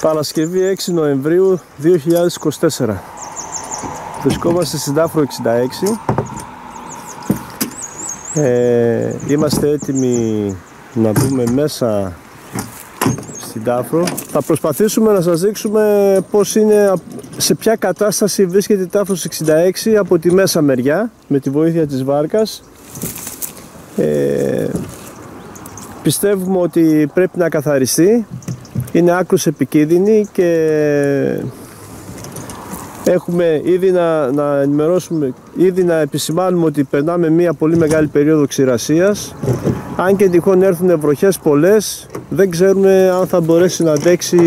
Παρασκευή 6 Νοεμβρίου 2024. Βρισκόμαστε στην Τάφρο 66. Είμαστε έτοιμοι να μπούμε μέσα στην Τάφρο. Θα προσπαθήσουμε να σας δείξουμε πώς είναι, σε ποια κατάσταση βρίσκεται η Τάφρος 66 από τη μέσα μεριά, με τη βοήθεια της βάρκας. Πιστεύουμε ότι πρέπει να καθαριστεί. Είναι άκρως επικίνδυνη και έχουμε ήδη να ενημερώσουμε, ήδη να επισημάνουμε ότι περνάμε μια πολύ μεγάλη περίοδο ξηρασίας. Αν και τυχόν έρθουν βροχές πολλές, δεν ξέρουμε αν θα μπορέσει να αντέξει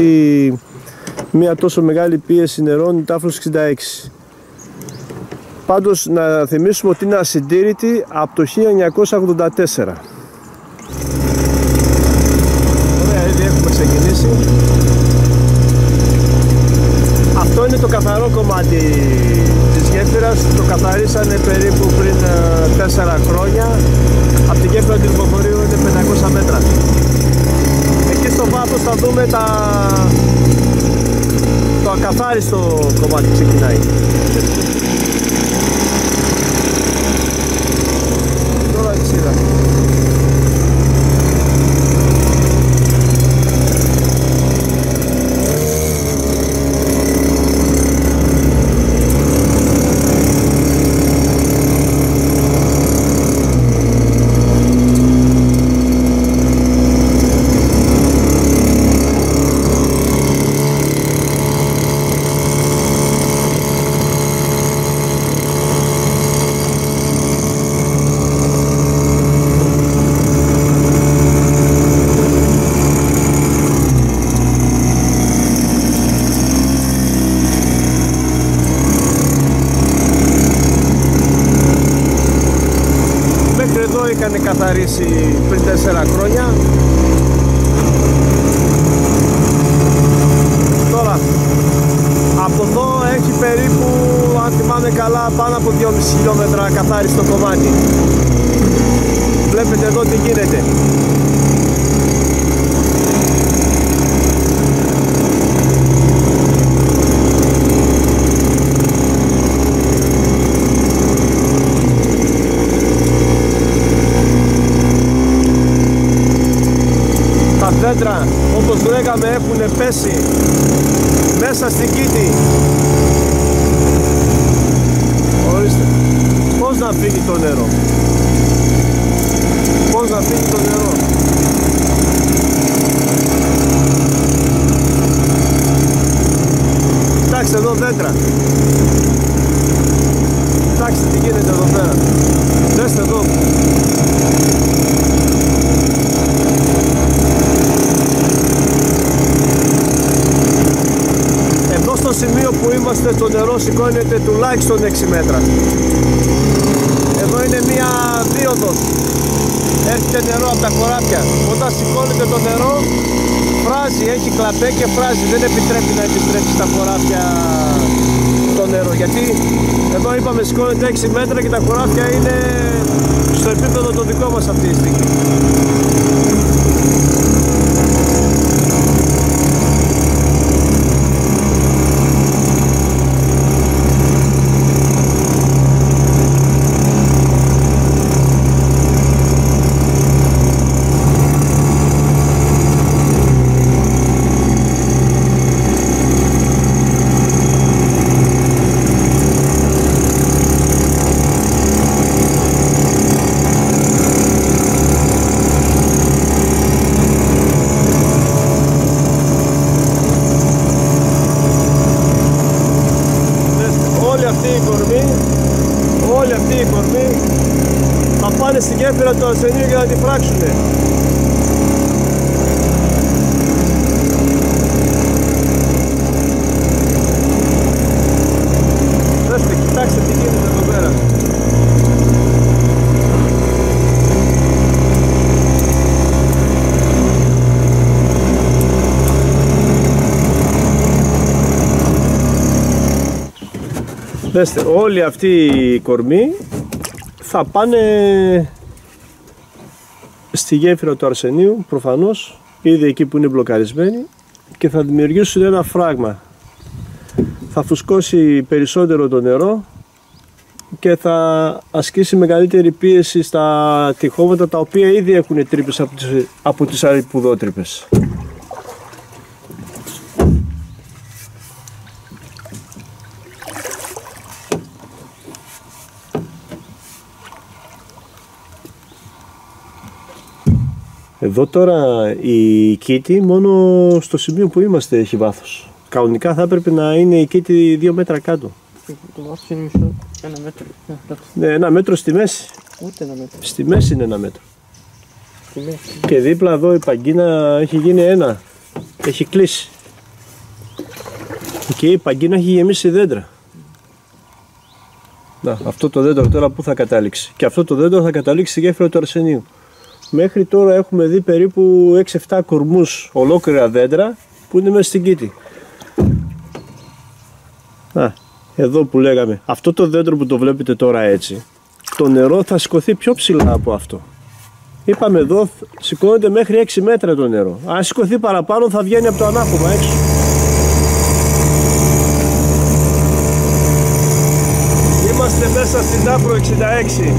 μια τόσο μεγάλη πίεση νερών η Τάφρος 66. Πάντως να θυμίσουμε ότι είναι ασυντήρητη από το 1984. Ξεκινήσει. Αυτό είναι το καθαρό κομμάτι της γέφυρας. Το καθαρίσανε περίπου πριν 4 χρόνια. Από τη γέφυρα του λεωφορείου είναι 500 μέτρα. Εκεί στο βάθος θα δούμε το ακαθάριστο κομμάτι ξεκινάει. Τώρα εξήρα. Είχαν καθαρίσει πριν 4 χρόνια. Τώρα από εδώ έχει περίπου, αν θυμάμαι καλά, πάνω από 2,5 χιλιόμετρα καθάριστο κομμάτι. Βλέπετε εδώ τι γίνεται. Τα δέντρα, όπως λέγαμε, έχουν πέσει μέσα στην κήτη. Ορίστε, πώς να φύγει το νερό, πώς να φύγει το νερό. Κοιτάξτε εδώ δέντρα. Κοιτάξτε τι γίνεται εδώ πέρα. Δέστε εδώ. Στο σημείο που είμαστε το νερό σηκώνεται τουλάχιστον 6 μέτρα. Εδώ είναι μια δίωδος. Έρχεται νερό από τα χωράφια. Όταν σηκώνεται το νερό, φράζει, έχει κλαπέ και φράζει. Δεν επιτρέπει να επιστρέψει στα χωράφια το νερό. Γιατί εδώ είπαμε σηκώνεται 6 μέτρα και τα χωράφια είναι στο επίπεδο το δικό μας αυτή τη στιγμή. Όλη αυτή η κορμή θα πάνε στη γέφυρα του Αρσενίου για να τη φράξουνε. Δέστε, κοιτάξτε τι γίνεται εδώ πέρα. Δέστε, όλη αυτή η κορμή θα πάνε στη γέφυρα του Αρσενίου, προφανώς, ήδη εκεί που είναι μπλοκαρισμένη, και θα δημιουργήσουν ένα φράγμα. Θα φουσκώσει περισσότερο το νερό και θα ασκήσει μεγαλύτερη πίεση στα τυχώματα τα οποία ήδη έχουν τρύπες από τις αρυπουδότρυπες. Εδώ τώρα η κήτη μόνο στο σημείο που είμαστε έχει βάθος. Κανονικά θα έπρεπε να είναι η κήτη 2 μέτρα κάτω. Το βάθος είναι μισό, 1 μέτρο. Ναι, 1 μέτρο στη μέση. Ούτε 1 μέτρο. Στη μέση είναι 1 μέτρο. Στη μέση. Και δίπλα εδώ η παγκίνα έχει γίνει 1. Έχει κλείσει. Και η παγκίνα έχει γεμίσει δέντρα. Να, αυτό το δέντρο τώρα που θα καταλήξει. Και αυτό το δέντρο θα καταλήξει στη γέφυρα του Αρσενίου. Μέχρι τώρα έχουμε δει περίπου 6-7 κορμούς ολόκληρα δέντρα που είναι μέσα στην κήτη. Εδώ που λέγαμε, αυτό το δέντρο που το βλέπετε τώρα έτσι, το νερό θα σηκωθεί πιο ψηλά από αυτό. Είπαμε εδώ σηκώνεται μέχρι 6 μέτρα το νερό. Αν σηκωθεί παραπάνω θα βγαίνει από το ανάποδα έξω. Είμαστε μέσα στην Τάφρο 66.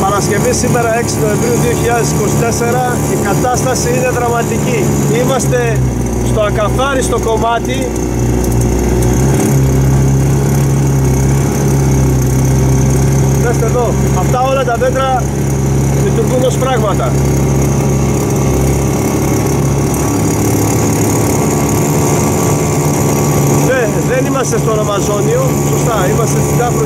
Παρασκευή σήμερα 6 Νοεμβρίου 2024, η κατάσταση είναι δραματική. Είμαστε στο ακαθάριστο κομμάτι δέστε εδώ, αυτά όλα τα δέντρα λειτουργούν ως πράγματα. Δεν είμαστε στο Αμαζόνιο, σωστά, είμαστε στην Τάφρο 66.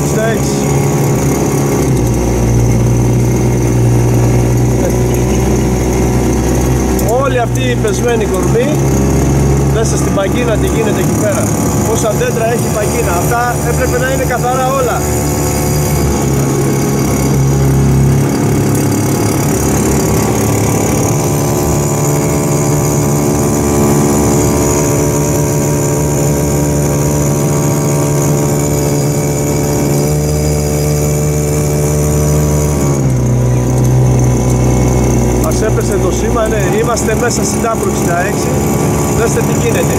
Όλη αυτή η πεσμένη κορμή μέσα στην παγκίνα τι γίνεται εκεί πέρα. Πόσα δέντρα έχει η παγκίνα. Αυτά έπρεπε να είναι καθαρά όλα. Έπεσε το σήμα, ναι, είμαστε μέσα στην Τάφρο 66, δέστε τι γίνεται.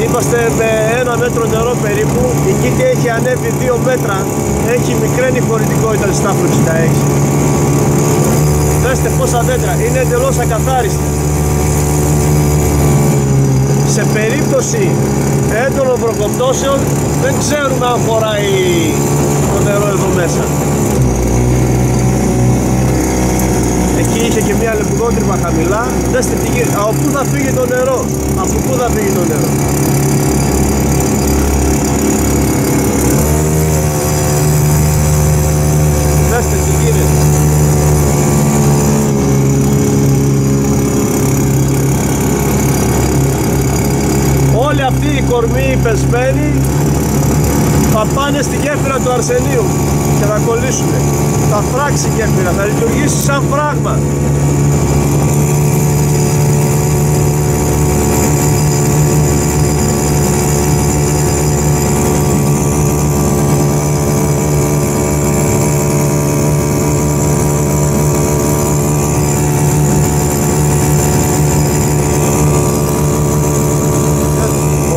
Είμαστε με 1 μέτρο νερό περίπου, η κήτη έχει ανέβει 2 μέτρα, έχει μικραίνει χωρητικότητα στην Τάφρο 66. Δέστε πόσα δέντρα, είναι εντελώς ακαθάριστη. Σε περίπτωση έντονων προκοπτώσεων δεν ξέρουμε αν χωράει το νερό εδώ μέσα. Εκεί είχε και μια λεπουδότρυπα χαμηλά. Δέστε τι γίνεται. Από πού θα φύγει το νερό. Από πού θα φύγει το νερό. Δέστε τι γίνεται. Όλη αυτή η κορμή πεσμένη θα πάνε στη γέφυρα του Αρσενίου και θα κολλήσουν. Θα φράξει η γέφυρα, θα λειτουργήσει σαν φράγμα.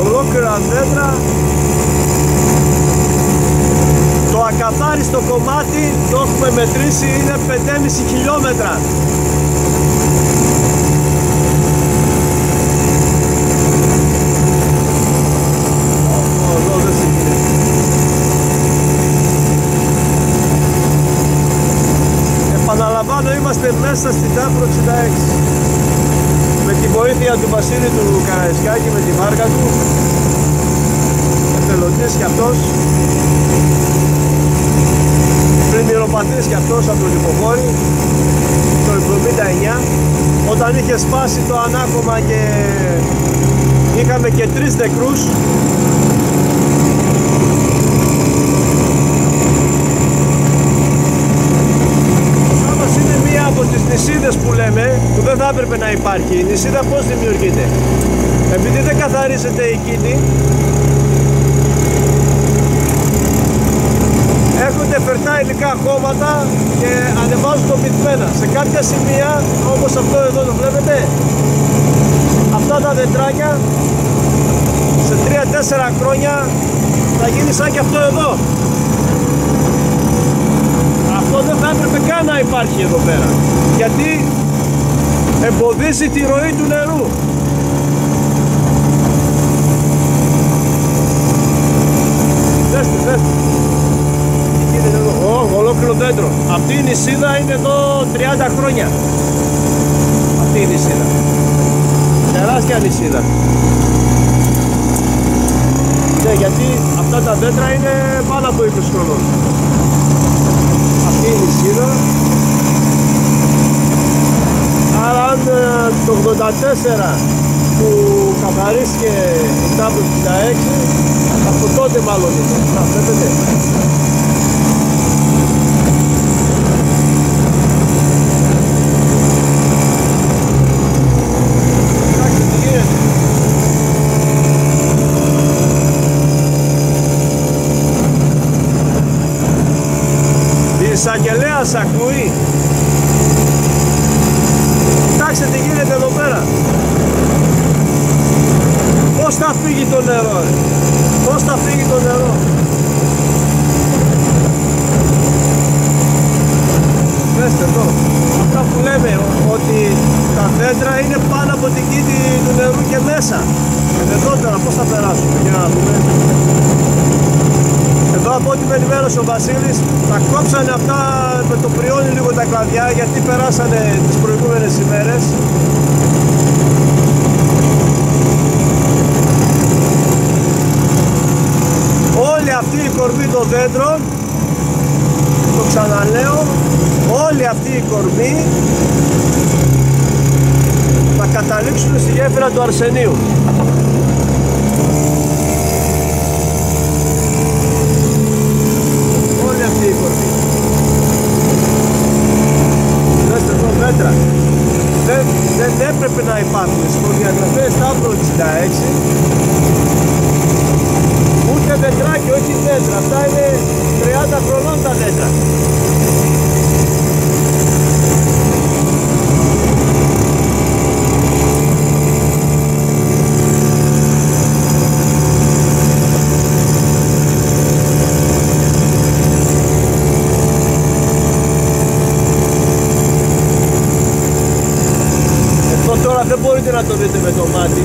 Ολόκληρα δέντρα. Το ακαθάριστο κομμάτι το έχουμε μετρήσει, είναι 5,5 χιλιόμετρα. Επαναλαμβάνω, είμαστε μέσα στην Τάφρο 66. Με τη βοήθεια του Βασίλη του Καραϊσκάκη, με τη βάρκα του, εθελοντής κι αυτός. Πλημμυροπαθής κι αυτός από το Λιποχώρι το 79, όταν είχε σπάσει το ανάκωμα και είχαμε και 3 νεκρούς. Ο Σάμας είναι μία από τις νησίδες που λέμε που δεν θα έπρεπε να υπάρχει. Η νησίδα πώς δημιουργείται? Επειδή δεν καθαρίζεται η κήτη, έρχονται φερτά υλικά χώματα και ανεβάζουν το πυθμένα. Σε κάποια σημεία, όπως αυτό εδώ το βλέπετε, αυτά τα δεντράκια σε 3-4 χρόνια θα γίνει σαν και αυτό εδώ. Αυτό δεν θα έπρεπε καν να υπάρχει εδώ πέρα, γιατί εμποδίζει τη ροή του νερού. Δέστε. Ολόκληρο δέντρο. Αυτή η νησίδα είναι εδώ 30 χρόνια. Αυτή η νησίδα. Τεράστια νησίδα. Ναι, γιατί αυτά τα δέντρα είναι πάνω από 20 χρονών. Αυτή η νησίδα. Άρα αν το 84 που καθαρίστηκε η τάμπλου 66, από τότε μάλλον είναι. Να βλέπετε. Η εισαγγελέας ακούει. Κοιτάξτε τι γίνεται εδώ πέρα. Πώς θα φύγει το νερό, ρε. Πώς θα φύγει το νερό. Δέστε εδώ. Αυτά που λέμε ότι τα δέντρα είναι πάνω από την κήτη του νερού και μέσα. Εδώ τώρα πώς θα περάσουμε, για να δούμε. Εδώ από ό,τι με ενημέρωσε ο Βασίλης, τα κόψανε αυτά με το πριόνι λίγο τα κλαδιά, γιατί περάσανε τις προηγούμενες ημέρες. Όλη αυτή η κορμί των δέντρων, το ξαναλέω, όλη αυτή η κορμί θα καταλήξουν στη γέφυρα του Αρσενίου. Όλη αυτή η κορμί. Δέστε εδώ μέτρα. Δεν έπρεπε να υπάρχουν στις προδιαγραφές τάμπλου 66 ούτε δεντράκι, όχι δέντρα. Αυτά είναι 30 χρονών τα δέντρα. Αυτό τώρα δεν μπορείτε να το δείτε με το μάτι.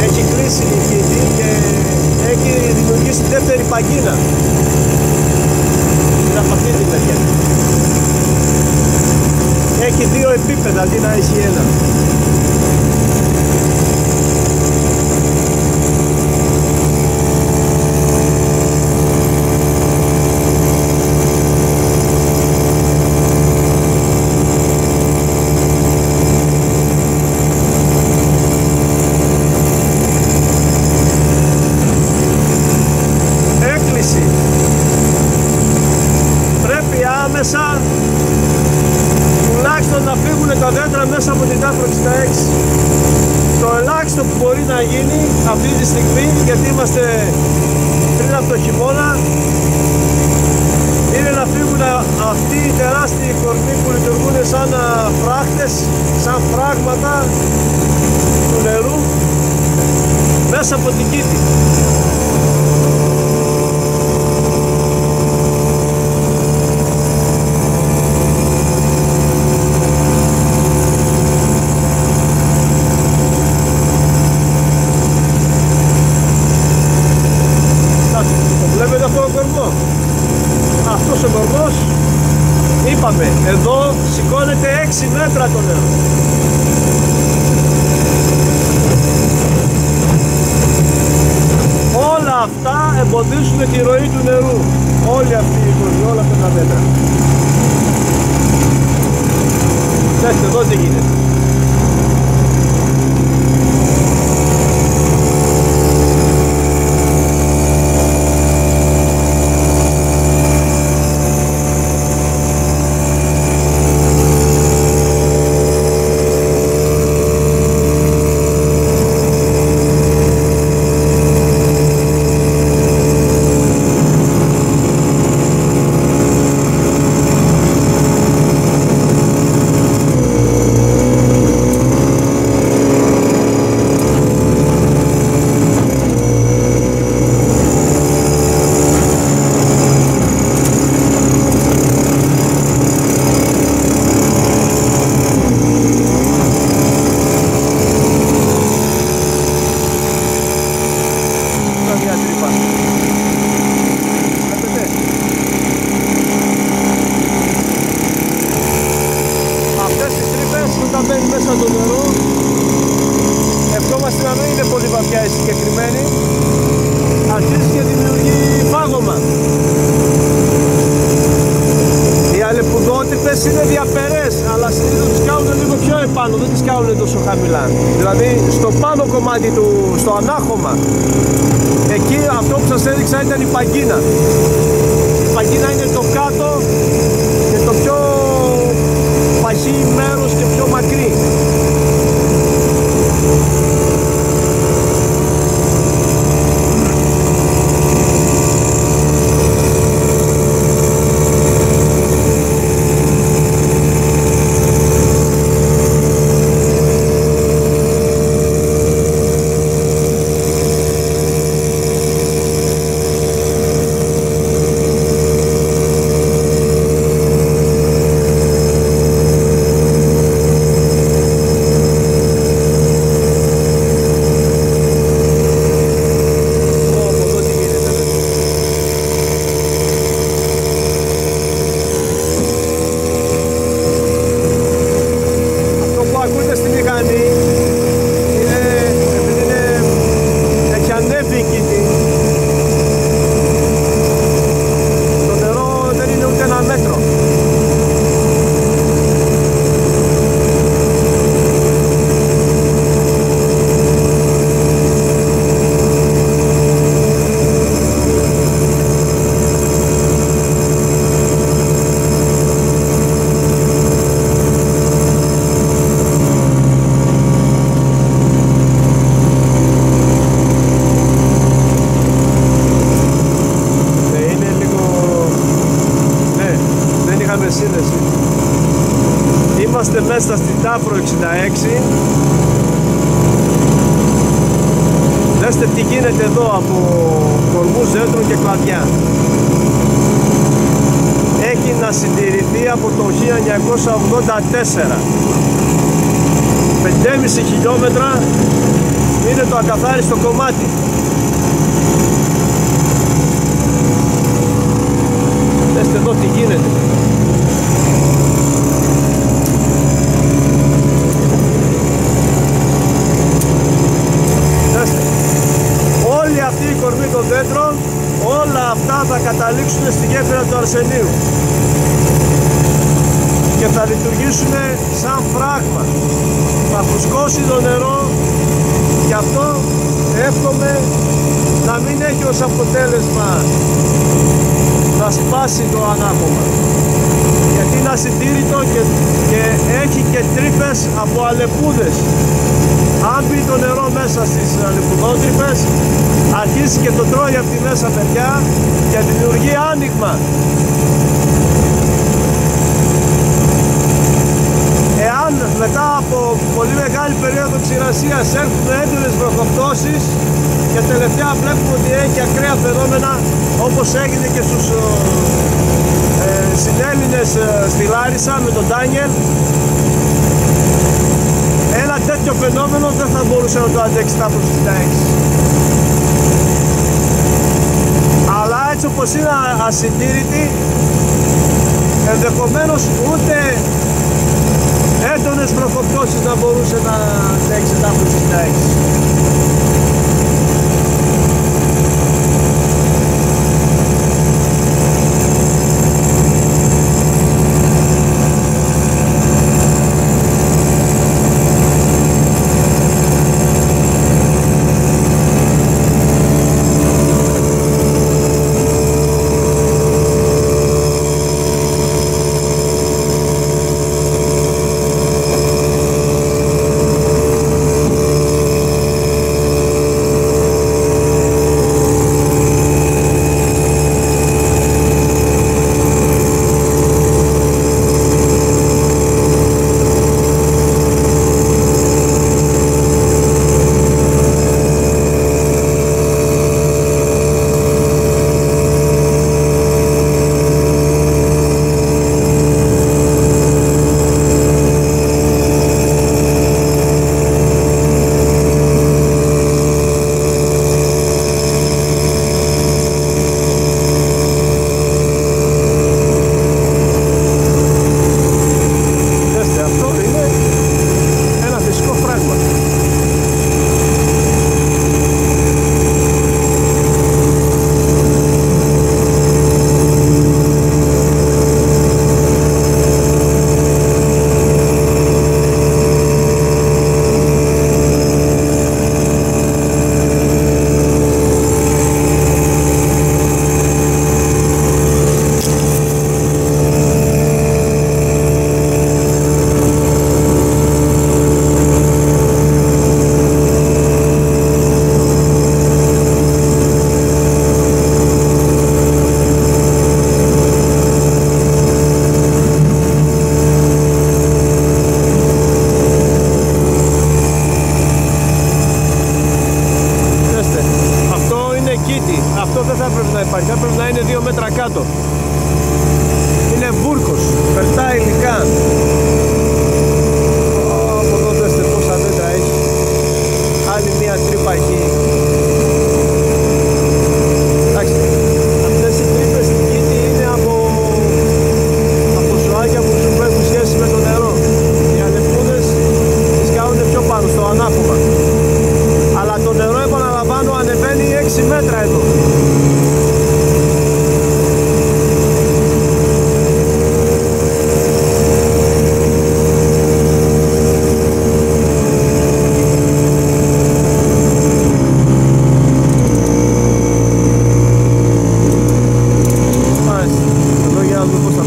Έχει κλείσει η κήτη και έχει δημιουργήσει δεύτερη παγίδα. Είναι από αυτή τη μεριά. Έχει δύο επίπεδα αντί να έχει ένα. Πρέπει άμεσα τουλάχιστον να φύγουν τα δέντρα μέσα από την τάφρο 66. Το ελάχιστο που μπορεί να γίνει αυτή τη στιγμή, γιατί είμαστε πριν από το χειμώνα, είναι να φύγουν αυτοί οι τεράστιοι κορμοί που λειτουργούν σαν φράχτες, σαν φράγματα του νερού μέσα από την κήτη. Βλέπετε αυτό το κορμό. Αυτός ο κορμός, είπαμε, εδώ σηκώνεται 6 μέτρα το νερό. Όλα αυτά εμποδίζουν τη ροή του νερού. Όλη αυτή η κορμή, όλα αυτά τα μέτρα. Δέστε εδώ τι γίνεται. μέσα το νερό. Ευχόμαστε να μην είναι πολύ βαθιά η συγκεκριμένη. Αρχίζει και δημιουργεί φάγωμα. Οι αλεπουδότυπες είναι διαπερές, αλλά συνήθως τις κάνουν λίγο πιο επάνω, δεν τις κάνουν τόσο χαμηλά. Δηλαδή στο πάνω κομμάτι του, στο ανάχωμα, εκεί αυτό που σας έδειξα ήταν η παγκίνα. Η παγκίνα είναι το κάτω και το πιο παχύ μέρος και πιο μακρύ. Είμαστε μέσα στην Τάφρο 66. Δέστε τι γίνεται εδώ από κορμούς δέντρων και κλαδιά. Έχει να συντηρηθεί από το 1984. 5,5 χιλιόμετρα είναι το ακαθάριστο κομμάτι. Δέστε εδώ τι γίνεται. Όλη αυτή η κορμή των δέντρων, όλα αυτά θα καταλήξουν στη γέφυρα του Αρσενίου και θα λειτουργήσουν σαν φράγμα. Θα φουσκώσει το νερό, γι' αυτό εύχομαι να μην έχει ως αποτέλεσμα να σπάσει το ανάχωμα, γιατί είναι ασυντήρητο και έχει και τρύπες από αλεπούδες. Αν μπει το νερό μέσα στις αλεπουδότρυπες, αρχίζει και το τρώει από τη μέσα μεριά και δημιουργεί άνοιγμα. Εάν μετά από πολύ μεγάλη περίοδο ξηρασίας έρθουν έντονες βροχοπτώσεις και τελευταία βλέπουμε ότι έχει ακραία φαινόμενα, όπως έγινε και στους συνέλληνες στη Λάρισα με τον Ντάνιελ, ένα τέτοιο φαινόμενο δεν θα μπορούσε να το αντέξει τα προσφυτάεις. Αλλά έτσι όπως είναι ασυντήρητη, ενδεχομένως ούτε έντονες βροχοπτώσεις να μπορούσε να αντέξει τα προσφυτάεις.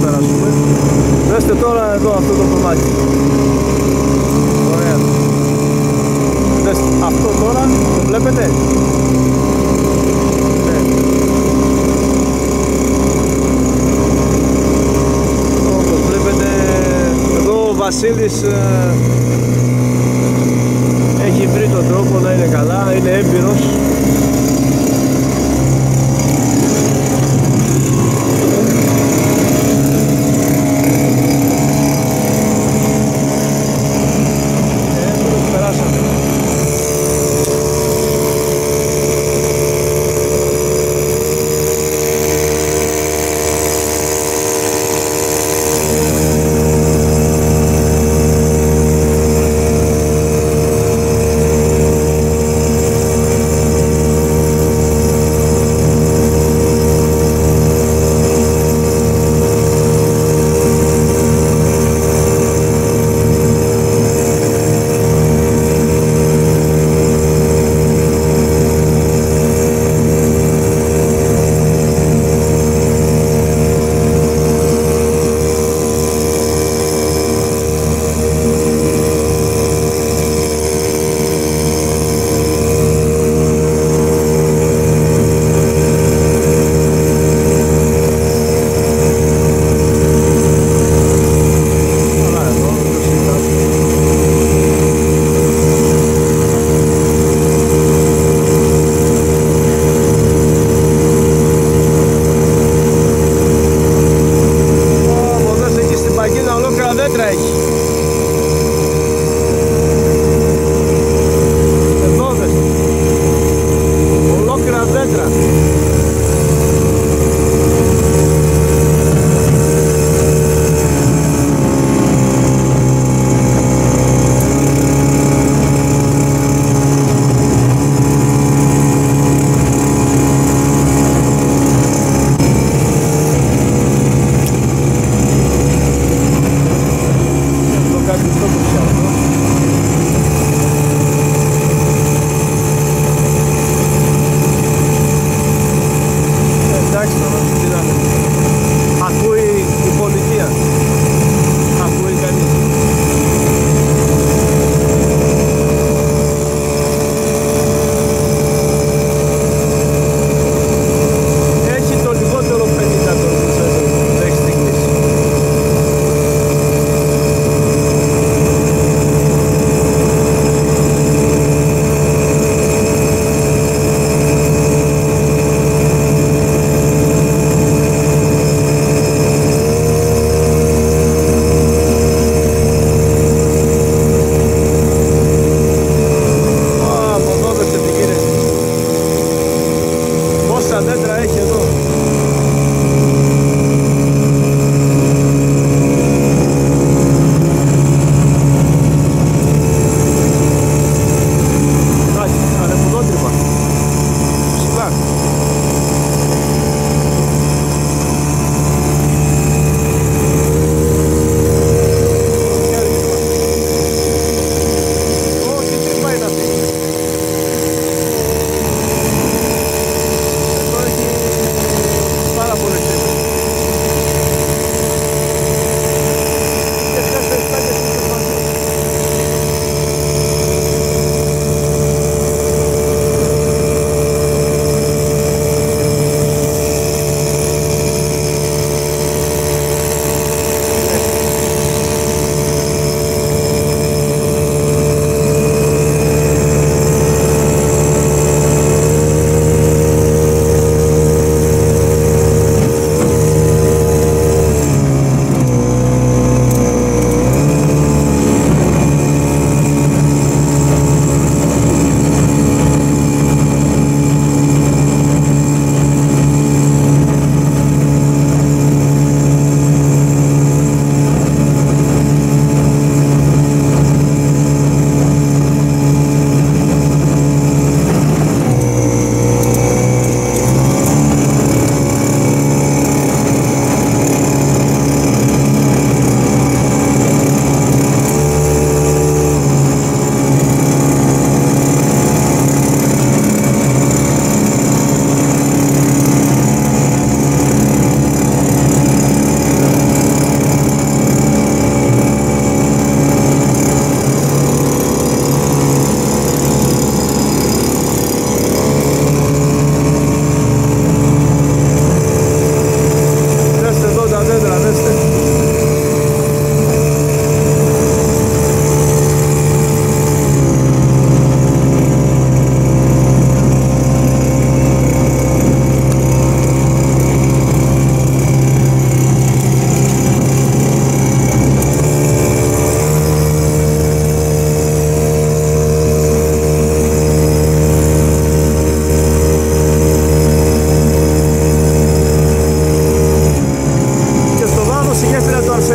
περάσουμε. Δέστε τώρα εδώ αυτό το κομμάτι. Ωραία. Δέστε, αυτό τώρα το βλέπετε. Ναι. Όπως βλέπετε εδώ ο Βασίλης έχει βρει τον τρόπο να είναι καλά, είναι έμπειρος.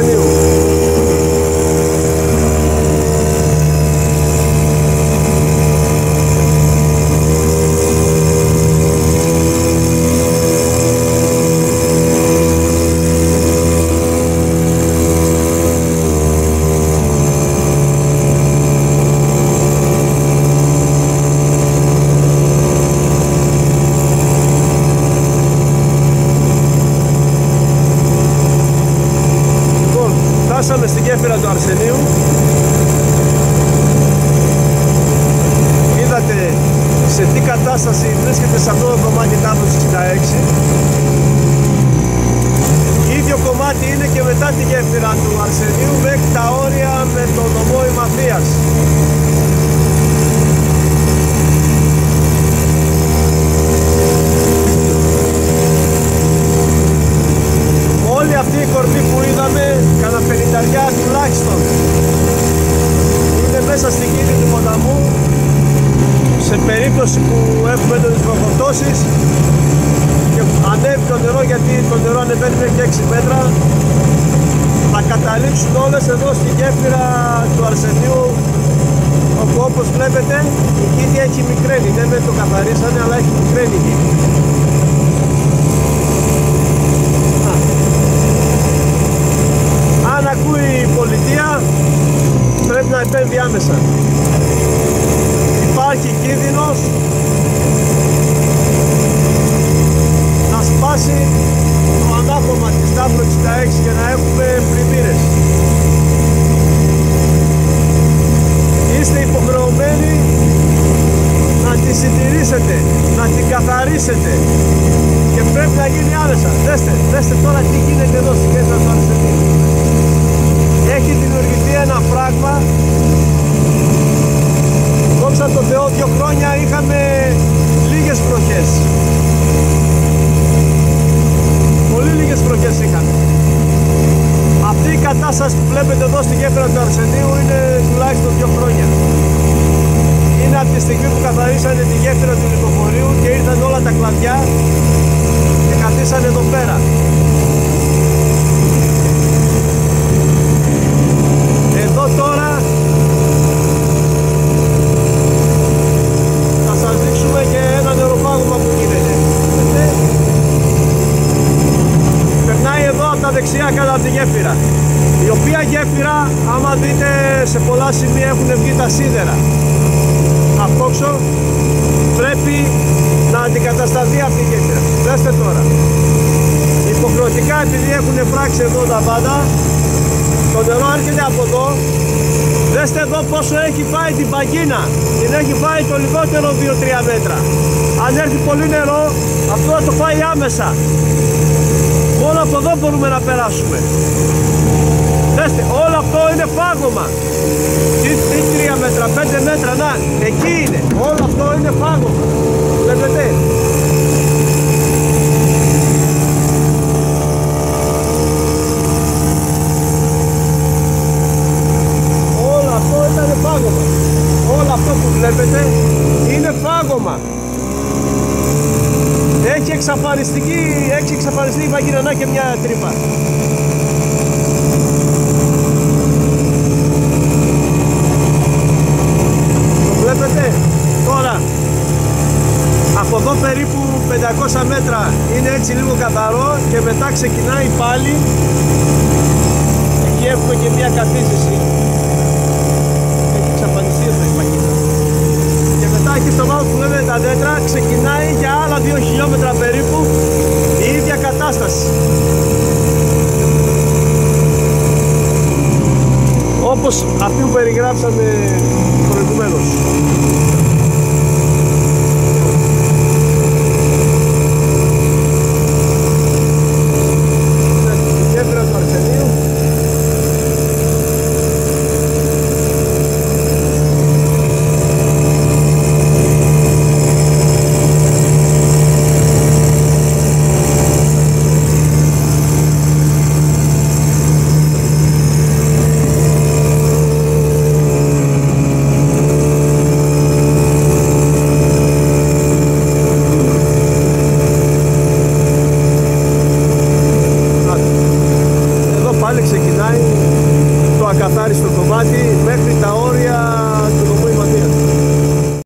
Αρσενίου. Φτάσαμε στην γέφυρα του Αρσενίου. Είδατε σε τι κατάσταση βρίσκεται σε αυτό το κομμάτι κάτω της 66. Ίδιο κομμάτι είναι και μετά τη γέφυρα του Αρσενίου μέχρι τα όρια με τον νομό Ημαθίας. Όλη αυτή η κορμί που είδαμε, κάνα 50 τουλάχιστον, είναι μέσα στην κήτη του ποταμού. Σε περίπτωση που έχουμε έντονες βροχοπτώσεις και ανέβει το νερό, γιατί το νερό ανεβαίνει μέχρι 6 μέτρα, θα καταλήξουν όλες εδώ στη γέφυρα του Αρσενίου, όπου όπως βλέπετε η κήτη έχει μικραίνει. Δεν το καθαρίσανε, αλλά έχει μικραίνει η κήτη. Αν ακούει η πολιτεία, πρέπει να επέμβει άμεσα. Υπάρχει κίνδυνος να σπάσει το ανάποδα της τάφλου 66 και να έχουμε πλημμύρες. Είστε υποχρεωμένοι να τη συντηρήσετε, να την καθαρίσετε και πρέπει να γίνει άμεσα. Δέστε τώρα τι γίνεται εδώ στην γέφυρα του Αρσενίου. Έχει δημιουργηθεί ένα φράγμα. Δόξα τω Θεώ, 2 χρόνια είχαμε λίγες βροχές. Πολύ λίγες βροχές είχαμε. Αυτή η κατάσταση που βλέπετε εδώ στη γέφυρα του Αρσενίου είναι τουλάχιστον 2 χρόνια. Είναι από τη στιγμή που καθαρίσανε τη γέφυρα του λιθοφορείου και ήρθαν όλα τα κλαδιά και καθίσανε εδώ πέρα. Εδώ τώρα θα σας δείξουμε και ένα νεροπάγωμα που γίνεται. Περνάει εδώ από τα δεξιά κάτω από τη γέφυρα, η οποία γέφυρα, άμα δείτε, σε πολλά σημεία έχουν βγει τα σίδερα. Απόξω πρέπει να αντικατασταθεί αυτή η γέφυρα. Δέστε τώρα, υποχρεωτικά, επειδή έχουν φράξει εδώ τα πάντα, το νερό έρχεται από εδώ. Δέστε εδώ πόσο έχει φάει την παγίνα. Την έχει φάει το λιγότερο 2-3 μέτρα. Αν έρθει πολύ νερό, αυτό θα το φάει άμεσα. Μόνο από εδώ μπορούμε να περάσουμε. Δέστε, όλο αυτό είναι φάγωμα. Τι 3 μέτρα, 5 μέτρα, να, εκεί είναι. Όλο αυτό είναι φάγωμα. Βλέπετε. Όλο αυτό που βλέπετε είναι φάγωμα. Έχει εξαφανιστεί η παγινανά και μια τρύπα. Το βλέπετε. Τώρα από εδώ περίπου 500 μέτρα είναι έτσι λίγο καθαρό και μετά ξεκινάει πάλι. Εκεί έχουμε και μια καθίζηση. Και μετά εκεί στο βάθος που βλέπετε τα δέντρα ξεκινάει για άλλα 2 χιλιόμετρα περίπου η ίδια κατάσταση. Όπως αυτή που περιγράψαμε προηγουμένως. Η γέφυρα του Αρσενίου. το ακαθάριστο κομμάτι μέχρι τα όρια